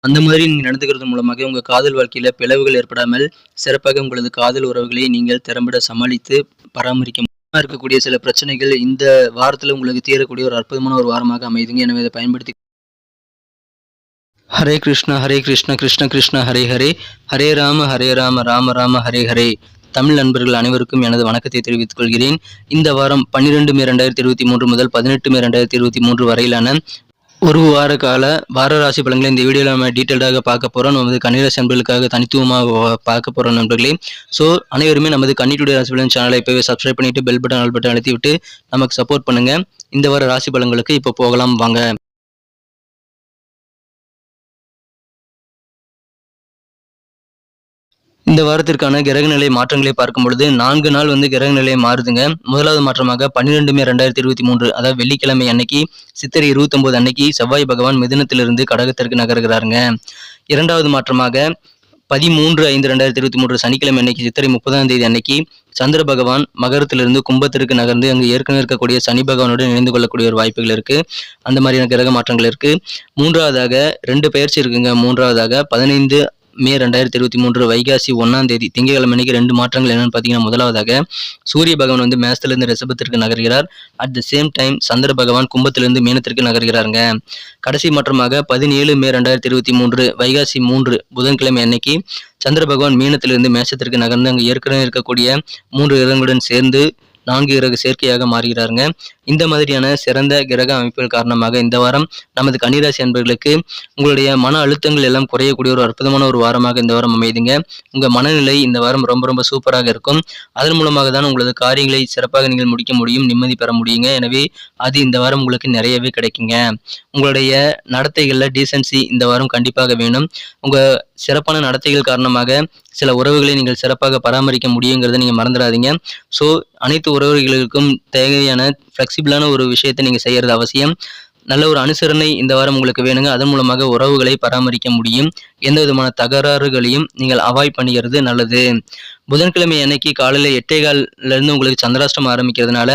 அந்த மாதிரி நீங்க நடந்துக்கிறது மூலமாக உங்க காதல் வாழ்க்கையில பிளவுகள் ஏற்படாமல் சிறப்பாக உங்களது காதல் உறவுகளை நீங்கள் திறம்பட சமாளித்து பராமரிக்க இருக்கக்கூடிய சில பிரச்சனைகள் இந்த வாரத்துல உங்களுக்கு தீரக்கூடிய ஒரு அற்புதமான ஒரு வாரமாக அமைதுங்க. எனவே இதை பயன்படுத்தி ஹரே கிருஷ்ணா ஹரே கிருஷ்ணா கிருஷ்ண கிருஷ்ண ஹரே ஹரே ஹரே ராம ராம ராம ஹரே ஹரே. தமிழ் நண்பர்கள் அனைவருக்கும் எனது வணக்கத்தை தெரிவித்துக் கொள்கிறேன். இந்த வாரம் 12 மே 2023 முதல் 18 மே 2023 வரையிலான ஒரு வார கால வார ராசி பலன்களை இந்த வீடியோவில் நம்ம டீட்டெயில்டாக பார்க்க போகிறோம். நமது கன்னிராசி நண்பர்களுக்காக தனித்துவமாக பார்க்க போகிறோம் நண்பர்களே. ஸோ அனைவருமே நமது கன்னியுடைய ராசி பலன் சேனலை இப்போவே சப்ஸ்கிரைப் பண்ணிட்டு பெல் பட்டன் ஆல் பட்டன் அழுத்தி விட்டு நமக்கு சப்போர்ட் பண்ணுங்க. இந்த வார ராசி பலன்களுக்கு இப்போ போகலாம் வாங்க. இந்த வாரத்திற்கான கிரக நிலை மாற்றங்களை பார்க்கும் பொழுது 4 நாள் கிரக நிலை மாறுதுங்க. முதலாவது மாற்றமாக 12 மே 2023 அதாவது வெள்ளிக்கிழமை அன்னைக்கு சித்திரை 29 அன்னைக்கு செவ்வாய் பகவான் மிதுனத்திலிருந்து கடகத்திற்கு நகர்கிறாருங்க. இரண்டாவது மாற்றமாக 13/5/2023 சனிக்கிழமை அன்னைக்கு சித்திரை 30ஆம் தேதி அன்னைக்கு சந்திர பகவான் மகரத்திலிருந்து கும்பத்திற்கு நகர்ந்து அங்கு ஏற்கனவே இருக்கக்கூடிய சனி பகவானுடன் இணைந்து கொள்ளக்கூடிய ஒரு வாய்ப்புகள் இருக்கு. அந்த மாதிரியான கிரக மாற்றங்கள் இருக்கு. மூன்றாவதாக 2 பெயர்ச்சி இருக்குங்க. மூன்றாவதாக 15 மே 2023 வைகாசி 1ஆம் தேதி திங்கட்கிழமை அன்னைக்கு 2 மாற்றங்கள் என்னன்னு பார்த்தீங்கன்னா, முதலாவதாக சூரிய பகவான் மேசத்திலிருந்து ரிஷபத்திற்கு நகர்கிறார். அட் த சேம் டைம் சந்திர பகவான் கும்பத்திலிருந்து மீனத்திற்கு நகர்கிறாருங்க. கடைசி மாற்றமாக 17 மே 2023 வைகாசி 3 புதன்கிழமை அன்னைக்கு சந்திர பகவான் மீனத்திலிருந்து மேசத்திற்கு நகர்ந்து அங்கு ஏற்கனவே இருக்கக்கூடிய 3 கிரகங்களுடன் சேர்ந்து 4 கிரக சேர்க்கையாக மாறுகிறாருங்க. இந்த மாதிரியான சிறந்த கிரக அமைப்புகள் காரணமாக இந்த வாரம் நமது கன்னிராசி அன்பர்களுக்கு உங்களுடைய மன அழுத்தங்கள் எல்லாம் குறையக்கூடிய ஒரு அற்புதமான ஒரு வாரமாக இந்த வாரம் அமைதுங்க. உங்க மனநிலை இந்த வாரம் ரொம்ப ரொம்ப சூப்பராக இருக்கும். அதன் மூலமாக தான் உங்களது காரியங்களை சிறப்பாக நீங்கள் முடிக்க முடியும், நிம்மதி பெற முடியுங்க. எனவே அது இந்த வாரம் உங்களுக்கு நிறையவே கிடைக்குங்க. உங்களுடைய நடத்தைகள்ல டீசென்சி இந்த வாரம் கண்டிப்பாக வேணும். உங்க சிறப்பான நடத்தைகள் காரணமாக சில உறவுகளை நீங்கள் சிறப்பாக பராமரிக்க முடியுங்கிறத நீங்க மறந்துடாதீங்க. ஸோ அனைத்து உறவுகளுக்கும் தேவையான ஃப்ளெக்சிபிளான ஒரு விஷயத்தை நீங்க செய்யறது அவசியம். நல்ல ஒரு அனுசரணை இந்த வாரம் உங்களுக்கு வேணுங்க. அதன் மூலமாக உறவுகளை பராமரிக்க முடியும். எந்த விதமான தகராறுகளையும் நீங்கள் அவாய்ட் பண்ணிக்கிறது நல்லது. புதன்கிழமை அன்னைக்கு காலையில் 8:15 உங்களுக்கு சந்திராஷ்டமம் ஆரம்பிக்கிறதுனால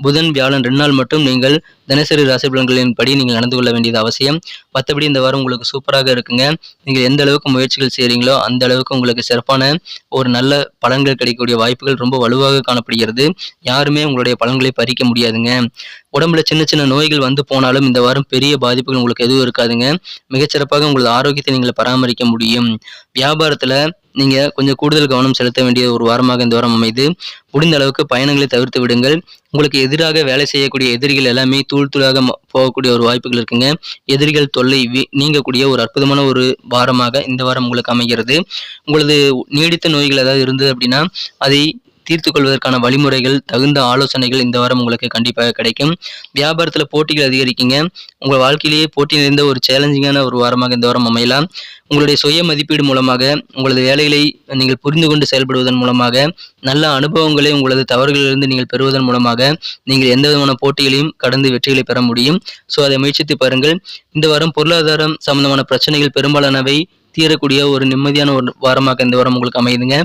புதன் வியாழன் 2 நாள் மட்டும் நீங்கள் தினசரி ராசி பலன்களின் படி நீங்கள் நடந்து கொள்ள வேண்டியது அவசியம். மற்றபடி இந்த வாரம் உங்களுக்கு சூப்பராக இருக்குங்க. நீங்கள் எந்த அளவுக்கு முயற்சிகள் செய்கிறீங்களோ அந்த அளவுக்கு உங்களுக்கு சிறப்பான ஒரு நல்ல பலன்கள் கிடைக்கக்கூடிய வாய்ப்புகள் ரொம்ப வலுவாக காணப்படுகிறது. யாருமே உங்களுடைய பலன்களை பறிக்க முடியாதுங்க. உடம்புல சின்ன சின்ன நோய்கள் போனாலும் இந்த வாரம் பெரிய பாதிப்புகள் உங்களுக்கு எதுவும் இருக்காதுங்க. மிகச்சிறப்பாக உங்களது ஆரோக்கியத்தை நீங்கள் பராமரிக்க முடியும். வியாபாரத்துல நீங்க கொஞ்சம் கூடுதல் கவனம் செலுத்த வேண்டிய ஒரு வாரமாக இந்த வாரம் அமைது. முடிந்த அளவுக்கு பயணங்களை தவிர்த்து விடுங்கள். உங்களுக்கு எதிராக வேலை செய்யக்கூடிய எதிரிகள் எல்லாமே தூள் தூளாக போகக்கூடிய ஒரு வாய்ப்புகள் இருக்குங்க. எதிரிகள் தொல்லை நீங்கக்கூடிய ஒரு அற்புதமான ஒரு வாரமாக இந்த வாரம் உங்களுக்கு அமைகிறது. உங்களது நீடித்த நோய்கள் ஏதாவது இருந்தது அப்படின்னா அதை தீர்த்து கொள்வதற்கான வழிமுறைகள், தகுந்த ஆலோசனைகள் இந்த வாரம் உங்களுக்கு கண்டிப்பாக கிடைக்கும். வியாபாரத்துல போட்டிகள் அதிகரிக்குங்க. உங்கள் வாழ்க்கையிலேயே போட்டி நிறைந்த ஒரு சேலஞ்சிங்கான ஒரு வாரமாக இந்த வாரம் அமையலாம். உங்களுடைய சுய மதிப்பீடு மூலமாக உங்களது வேலைகளை நீங்கள் புரிந்து கொண்டு செயல்படுவதன் மூலமாக நல்ல அனுபவங்களை உங்களது தவறுகளிலிருந்து நீங்கள் பெறுவதன் மூலமாக நீங்கள் எந்த விதமான போட்டிகளையும் கடந்து வெற்றிகளை பெற முடியும். ஸோ அதை முயற்சித்து பாருங்கள். இந்த வாரம் பொருளாதாரம் சம்பந்தமான பிரச்சனைகள் பெரும்பாலானவை தீரக்கூடிய ஒரு நிம்மதியான ஒரு வாரமாக இந்த வாரம் உங்களுக்கு அமையுதுங்க.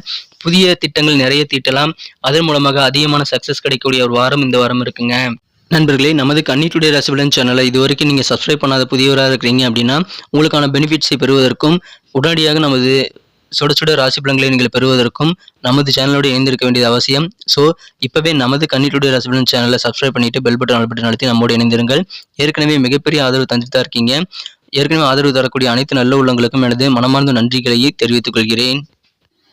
புதிய திட்டங்கள் நிறைய தீட்டலாம். அதன் மூலமாக அதிகமான சக்சஸ் கிடைக்கக்கூடிய ஒரு வாரம் இந்த வாரம் இருக்குங்க. நண்பர்களே, நமது கன்னி டுடே ராசி பலன் சேனலை இதுவரைக்கும் நீங்கள் சப்ஸ்கிரைப் பண்ணாத புதியவராக இருக்கிறீங்க அப்படின்னா உங்களுக்கான பெனிஃபிட்ஸை பெறுவதற்கும் உடனடியாக நமது சுட சுட ராசி பலன்களை நீங்கள் பெறுவதற்கும் நமது சேனலோடு இணைந்திருக்க வேண்டியது அவசியம். ஸோ இப்போவே நமது கன்னி டுடே ராசி பலன் சேனலை சப்ஸ்கிரைப் பண்ணிட்டு பெல் பட்டன் ஆல் பட்டன் அழுத்தி நம்மோடு இணைந்திருங்கள். ஏற்கனவே மிகப்பெரிய ஆதரவு தந்துட்டு தான் இருக்கீங்க. ஏற்கனவே ஆதரவு தரக்கூடிய அனைத்து நல்ல உள்ளங்களுக்கும் எனது மனமார்ந்த நன்றிகளை தெரிவித்துக் கொள்கிறேன்.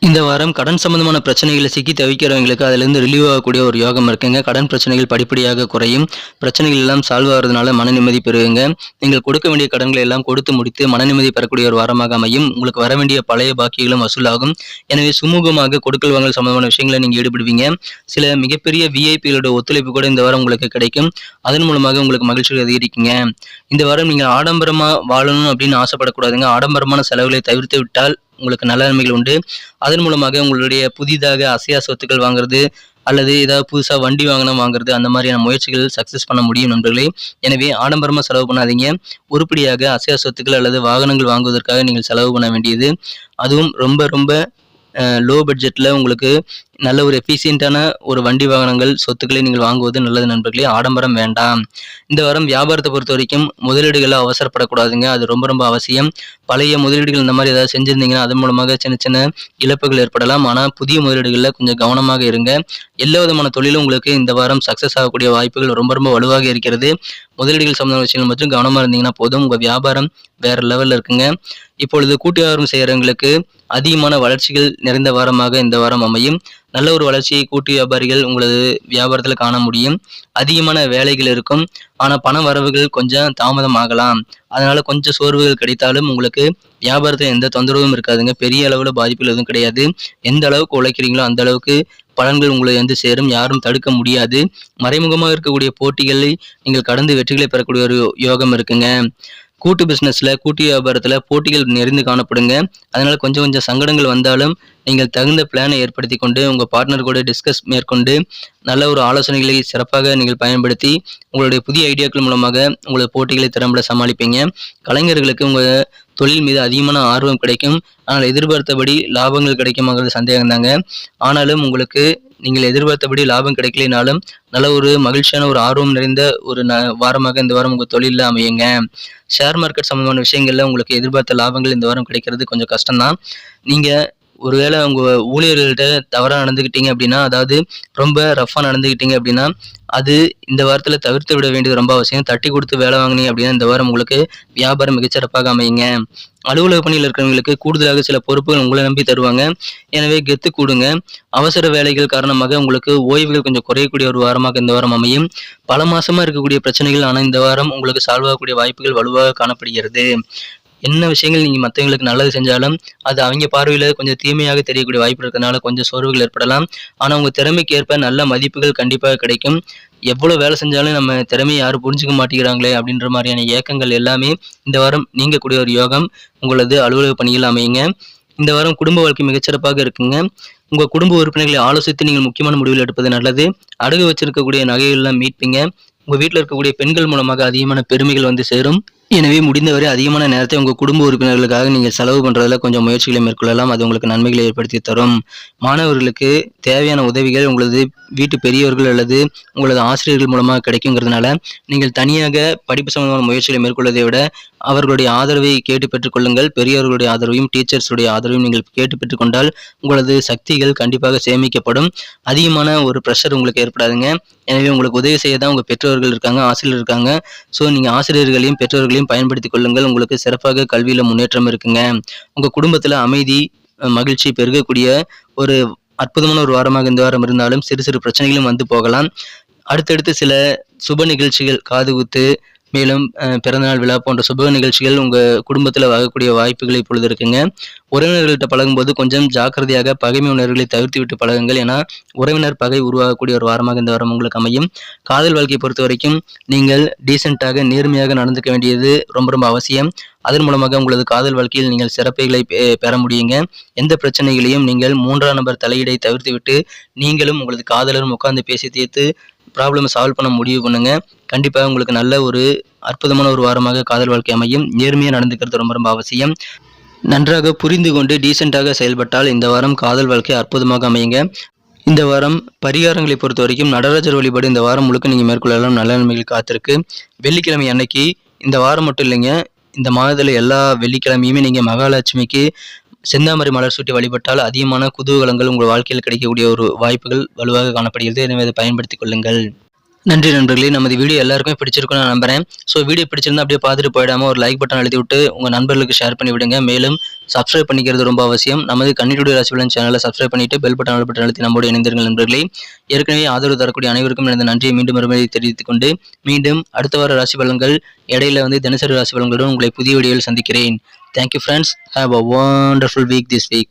இந்த வாரம் கடன் சம்பந்தமான பிரச்சனைகளை சிக்கி தவிக்கிறவங்களுக்கு அதிலிருந்து ரிலீவ் ஆகக்கூடிய ஒரு யோகம் இருக்குங்க. கடன் பிரச்சனைகள் படிப்படியாக குறையும். பிரச்சனைகள் எல்லாம் சால்வ் ஆகிறதுனால மன நிம்மதி பெறுவீங்க. நீங்கள் கொடுக்க வேண்டிய கடன்களை எல்லாம் கொடுத்து முடித்து மன நிம்மதி பெறக்கூடிய ஒரு வாரமாக அமையும். உங்களுக்கு வர வேண்டிய பழைய பாக்கிகளும் வசூலாகும். எனவே சுமூகமாக கொடுக்கல் வாங்கல் சம்பந்தமான விஷயங்களை நீங்கள் ஈடுபடுவீங்க. சில மிகப்பெரிய விஐபிகளோட ஒத்துழைப்பு கூட இந்த வாரம் உங்களுக்கு கிடைக்கும். அதன் மூலமாக உங்களுக்கு மகிழ்ச்சி அதிகரிக்குங்க. இந்த வாரம் நீங்கள் ஆடம்பரமா வாழணும் அப்படின்னு ஆசைப்படக்கூடாதுங்க. ஆடம்பரமான செலவுகளை தவிர்த்து விட்டால் உங்களுக்கு நல்ல நன்மைகள் உண்டு. அதன் மூலமாக உங்களுடைய புதிதாக அசையா சொத்துக்கள் வாங்குறது அல்லது ஏதாவது புதுசாக வண்டி வாங்குறது அந்த மாதிரியான முயற்சிகள் சக்ஸஸ் பண்ண முடியும் நண்பர்களே. எனவே ஆடம்பரமாக செலவு பண்ணாதீங்க. உருப்படியாக அசையா சொத்துக்கள் அல்லது வாகனங்கள் வாங்குவதற்காக நீங்கள் செலவு பண்ண வேண்டியது, அதுவும் ரொம்ப ரொம்ப லோ பட்ஜெட்டில் உங்களுக்கு நல்ல ஒரு எஃபிஷியன்ட்டான ஒரு வண்டி வாகனங்கள், சொத்துக்களை நீங்கள் வாங்குவது நல்லது நண்பர்களே. ஆடம்பரம் வேண்டாம். இந்த வாரம் வியாபாரத்தை பொறுத்தவரைக்கும் முதலீடுகள்ல அவசரப்படக்கூடாதுங்க. அது ரொம்ப ரொம்ப அவசியம். பழைய முதலீடுகள் இந்த மாரி ஏதாவது செஞ்சிருந்தீங்கன்னா, அதன் மூலமாக சின்ன சின்ன இழப்புகள் ஏற்படலாம். ஆனா, புதிய முதலீடுகள்ல கொஞ்சம் கவனமாக இருங்க. எல்லா விதமான தொழிலும் உங்களுக்கு இந்த வாரம் சக்சஸ் ஆகக்கூடிய வாய்ப்புகள் ரொம்ப ரொம்ப வலுவாக இருக்கிறது. முதலீடுகள் சம்பந்தமான விஷயங்கள் மட்டும் கவனமா இருந்தீங்கன்னா போதும். உங்க வியாபாரம் வேற லெவல்ல இருக்குங்க. இப்பொழுது கூட்டு வியாபாரம் செய்றவங்களுக்கு அதிகமான வளர்ச்சிகள் நிறைந்த வாரமாக இந்த வாரம் அமையும். நல்ல ஒரு வளர்ச்சியை கூட்டு வியாபாரிகள் உங்களது வியாபாரத்துல காண முடியும். அதிகமான வேலைகள் இருக்கும். ஆனா பண வரவுகள் கொஞ்சம் தாமதம் ஆகலாம். அதனால கொஞ்சம் சோர்வுகள் கிடைத்தாலும் உங்களுக்கு வியாபாரத்துல எந்த தொந்தரவும் இருக்காதுங்க. பெரிய அளவுல பாதிப்புகள் எதுவும் கிடையாது. எந்த அளவுக்கு உழைக்கிறீங்களோ அந்த அளவுக்கு பலன்கள் உங்களை வந்து சேரும். யாரும் தடுக்க முடியாது. மறைமுகமாக இருக்கக்கூடிய போட்டிகளை நீங்கள் கடந்து வெற்றிகளை பெறக்கூடிய ஒரு யோகம் இருக்குங்க. கூட்டு பிசினஸ்ல, கூட்டு வியாபாரத்துல போட்டிகள் நிறைந்து காணப்படுங்க. அதனால கொஞ்சம் கொஞ்சம் சங்கடங்கள் வந்தாலும் நீங்கள் தகுந்த பிளானை ஏற்படுத்திக் கொண்டு உங்க பார்ட்னர் கூட டிஸ்கஸ் மேற்கொண்டு நல்ல ஒரு ஆலோசனைகளை சிறப்பாக நீங்கள் பயன்படுத்தி உங்களுடைய புதிய ஐடியாக்கள் மூலமாக உங்களது போட்டிகளை திறம்பட சமாளிப்பீங்க. கலைஞர்களுக்கு உங்க தொழில் மீது அதிகமான ஆர்வம் கிடைக்கும். ஆனால் எதிர்பார்த்தபடி லாபங்கள் கிடைக்குமாங்கிறது சந்தேகம் தாங்க. ஆனாலும் உங்களுக்கு நீங்கள் எதிர்பார்த்தபடி லாபம் கிடைக்கலைனாலும் நல்ல ஒரு மகிழ்ச்சியான ஒரு ஆர்வம் நிறைந்த ஒரு வாரமாக இந்த வாரம் உங்க தொழில்ல அமையுங்க. ஷேர் மார்க்கெட் சம்பந்தமான விஷயங்கள்ல உங்களுக்கு எதிர்பார்த்த லாபங்கள் இந்த வாரம் கிடைக்கிறது கொஞ்சம் கஷ்டம்தான். நீங்க ஒருவேளை உங்க ஊழியர்கள்ட்ட தவறா நடந்துக்கிட்டீங்க அப்படின்னா, அதாவது ரொம்ப ரஃப்பா நடந்துக்கிட்டீங்க அப்படின்னா, அது இந்த வாரத்துல தவிர்த்து விட வேண்டியது ரொம்ப அவசியம். தட்டி கொடுத்து வேலை வாங்குனீங்க அப்படின்னா, இந்த வாரம் உங்களுக்கு வியாபாரம் மிகச்சிறப்பாக அமையுங்க. அலுவலக பணியில் இருக்கிறவங்களுக்கு கூடுதலாக சில பொறுப்புகள் உங்களை நம்பி தருவாங்க. எனவே கெத்து கூடுங்க. அவசர வேலைகள் காரணமாக உங்களுக்கு ஓய்வுகள் கொஞ்சம் குறையக்கூடிய ஒரு வாரமாக இந்த வாரம் அமையும். பல மாசமா இருக்கக்கூடிய பிரச்சனைகள் ஆனா இந்த வாரம் உங்களுக்கு சால்வ் ஆகக்கூடிய வாய்ப்புகள் வலுவாக காணப்படுகிறது. என்ன விஷயங்கள் நீங்க மத்தவங்களுக்கு நல்லது செஞ்சாலும், அது அவைங்க பார்வையில கொஞ்சம் தீமையாக தெரியக்கூடிய வாய்ப்பு இருக்கறனால கொஞ்சம் சோர்வுகள் ஏற்படலாம். ஆனா உங்க திறமைக்கு ஏற்ப நல்ல மதிப்புகள் கண்டிப்பாக கிடைக்கும். எவ்வளவு வேலை செஞ்சாலும் நம்ம திறமைய யாரும் புரிஞ்சுக்க மாட்டேங்கிறாங்களே அப்படின்ற மாரியான ஏக்கங்கள் எல்லாமே இந்த வாரம் நீங்கக்கூடிய ஒரு யோகம் உங்களது அலுவலக பணியில் அமையுங்க. இந்த வாரம் குடும்ப வாழ்க்கை மிகச்சிறப்பாக இருக்குங்க. உங்க குடும்ப உறுப்பினர்களை ஆலோசித்து நீங்கள் முக்கியமான முடிவுகள் எடுப்பது நல்லது. அடகு வச்சிருக்கக்கூடிய நகைகள் எல்லாம் மீட்பீங்க. உங்க வீட்ல இருக்கக்கூடிய பெண்கள் மூலமாக அதிகமான பெருமைகள் வந்து சேரும். எனவே முடிந்தவரை அதிகமான நேரத்தை உங்க குடும்ப உறுப்பினர்களுக்காக நீங்க செலவு பண்றதுல கொஞ்சம் முயற்சிகளை மேற்கொள்ளலாம். அது உங்களுக்கு நன்மைகளை ஏற்படுத்தி தரும். மாணவர்களுக்கு தேவையான உதவிகள் உங்களது வீட்டு பெரியவர்கள் அல்லது உங்களது ஆசிரியர்கள் மூலமாக கிடைக்குங்கிறதுனால, நீங்கள் தனியாக படிப்பு சம்பந்தமான முயற்சிகளை மேற்கொள்வதை விட, அவர்களுடைய ஆதரவை கேட்டு பெற்றுக்கொள்ளுங்கள். பெரியவர்களுடைய ஆதரவையும், டீச்சர்ஸுடைய ஆதரவையும் நீங்கள் கேட்டு பெற்றுக்கொண்டால், உங்களது சக்திகள் கண்டிப்பாக சேமிக்கப்படும். அதிகமான ஒரு பிரஷர் உங்களுக்கு ஏற்படாதுங்க. எனவே உங்களுக்கு உதவி செய்ய தான் உங்க பெற்றோர்கள் இருக்காங்க, ஆசிரியர் இருக்காங்க. ஸோ நீங்க ஆசிரியர்களையும், பெற்றோர்களையும் பயன்படுத்திக் கொள்ளுங்கள். உங்களுக்கு சிறப்பாக கல்வியில முன்னேற்றம் இருக்குங்க. உங்க குடும்பத்துல அமைதி, மகிழ்ச்சி பெருகக்கூடிய ஒரு அற்புதமான ஒரு வாரமாக இந்த வாரம் இருந்தாலும், சிறு சிறு பிரச்சனைகளும் வந்து போகலாம். அடுத்தடுத்து சில சுப நிகழ்ச்சிகள், காதுகுத்து, மேலும் பிறந்தநாள் விழா போன்ற சுப நிகழ்ச்சிகள் உங்க குடும்பத்துல ஆகக்கூடிய வாய்ப்புகள் இப்பொழுது இருக்குங்க. உறவினர்கள்ட்ட பழகும்போது கொஞ்சம் ஜாக்கிரதையாக பகைமை உணர்வுகளை தவிர்த்து விட்டு பழகுங்கள். ஏன்னா உறவினர் பகை உருவாகக்கூடிய ஒரு வாரமாக இந்த வாரம் உங்களுக்கு அமையும். காதல் வாழ்க்கையை பொறுத்த வரைக்கும் நீங்கள் டீசென்ட்டாக நேர்மையாக நடந்துக்க வேண்டியது ரொம்ப ரொம்ப அவசியம். அதன் மூலமாக உங்களது காதல் வாழ்க்கையில் நீங்கள் சிறப்புகளை பெற முடியுங்க. எந்த பிரச்சனைகளையும் நீங்கள் 3ஆம் நபர் தலையீடை தவிர்த்து விட்டு நீங்களும் உங்களது காதலரும் உட்கார்ந்து பேசி தீர்த்து ப்ராப்ளம் சால்வ் பண்ண முடிவு பண்ணுங்க. கண்டிப்பாக உங்களுக்கு நல்ல ஒரு அற்புதமான ஒரு வாரமாக காதல் வாழ்க்கை அமையும். நேர்மையா நடந்துக்கிறது ரொம்ப ரொம்ப அவசியம். நன்றாக புரிந்து கொண்டு டீசென்ட்டாக செயல்பட்டால் இந்த வாரம் காதல் வாழ்க்கை அற்புதமாக அமையுங்க. இந்த வாரம் பரிகாரங்களை பொறுத்த வரைக்கும் நடராஜர் வழிபாடு இந்த வாரம் முழுக்க நீங்க மேற்கொள்ளலாம். நல்ல நன்மைகள் காத்திருக்கு. வெள்ளிக்கிழமை அன்னைக்கு இந்த வாரம் மட்டும் இல்லைங்க, இந்த மாதத்துல எல்லா வெள்ளிக்கிழமையுமே நீங்க மகாலட்சுமிக்கு செந்தாமரை மலர் சூட்டி வழிபட்டால் அதிகமான குதூகலங்கள் உங்கள் வாழ்க்கையில் கிடைக்கக்கூடிய ஒரு வாய்ப்புகள் வலுவாக காணப்படுகிறது. எனவே அதை பயன்படுத்திக் கொள்ளுங்கள். நன்றி நண்பர்களே. நமது வீடியோ எல்லாருக்குமே பிடிச்சிருக்கும்னு நான் நம்புறேன். ஸோ வீடியோ பிடிச்சிருந்தா அப்படியே பார்த்துட்டு போயிடாம ஒரு லைக் பட்டன் அழுத்தி விட்டு உங்க நண்பர்களுக்கு ஷேர் பண்ணி விடுங்க. மேலும் சப்ஸ்கிரைப் பண்ணிக்கிறது ரொம்ப அவசியம். நமது கன்னிடுடைய ராசி பலன் சேனலை சப்ஸ்கிரைப் பண்ணிட்டு பெல் பட்டன் அழுத்தி நம்மோடு இணைந்திருங்கள் நண்பர்களே. ஏற்கனவே ஆதரவு தரக்கூடிய அனைவருக்கும் எனது நன்றியை மீண்டும் மறுபடியும் தெரிவித்துக் கொண்டு மீண்டும் அடுத்த வார ராசி பலன்கள் இடையில தினசரி ராசி பலன்களுடன் உங்களை புதிய வீடியோவில் சந்திக்கிறேன். Thank you friends. Have a wonderful week this week.